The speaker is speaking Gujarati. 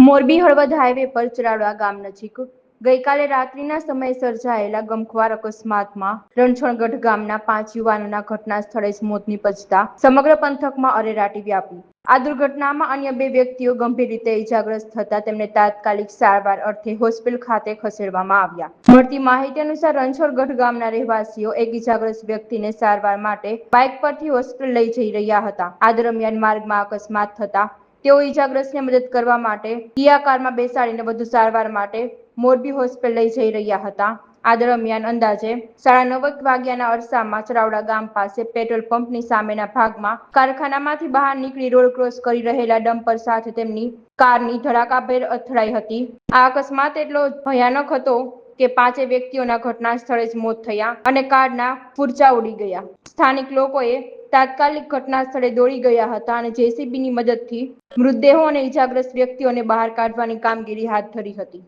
મોરબી હળવદ હાઈવે પર ચરાડવા ગામ નજીક ગઈકાલે રાત્રિના સમયે સર્જાયેલા ગમખ્વાર અકસ્માતમાં રણછણગઢ ગામના 5 યુવાનોના ઘટના સ્થળે જ મોત નીપજતા સમગ્ર પંથકમાં અરેરાટી વ્યાપી। આ દુર્ઘટનામાં અન્ય 2 વ્યક્તિઓ ગંભીર રીતે ઇજાગ્રસ્ત થતા તેમને તાત્કાલિક સારવાર અર્થે હોસ્પિટલ ખાતે ખસેડવામાં આવ્યા। મળતી માહિતી અનુસાર રણછોડગઢ ગામના રહેવાસીઓ એક ઇજાગ્રસ્ત વ્યક્તિને સારવાર માટે બાઇક પરથી હોસ્પિટલ લઈ જઈ રહ્યા હતા। આ દરમિયાન માર્ગમાં અકસ્માત થતા તેઓ ઇજાગ્રસ્તને મદદ કરવા માટે કિયા કારમાં બેસાડીને વધુ સારવાર માટે મોરબી હોસ્પિટલ લઈ જઈ રહ્યા હતા। આ દરમિયાન અંદાજે 9:30 વાગ્યાના અરસામાં ચરાવડા ગામ પાસે પેટ્રોલ પંપની સામેના ભાગમાં કારખાનામાંથી બહાર નીકળી રોડ ક્રોસ કરી રહેલા ડમ્પર સાથે તેમની કારની ધડાકાભેર અથડાઈ હતી। આ અકસ્માત એટલો ભયાનક હતો કે 5 વ્યક્તિઓના ઘટના સ્થળે જ મોત થયા અને કારના ફૂરચા ઉડી ગયા। સ્થાનિક લોકોએ તાત્કાલિક ઘટના સ્થળે દોડી ગયા હતા અને જેસીબીની મદદથી મૃતદેહો અને ઇજાગ્રસ્ત વ્યક્તિઓને બહાર કાઢવાની કામગીરી હાથ ધરી હતી।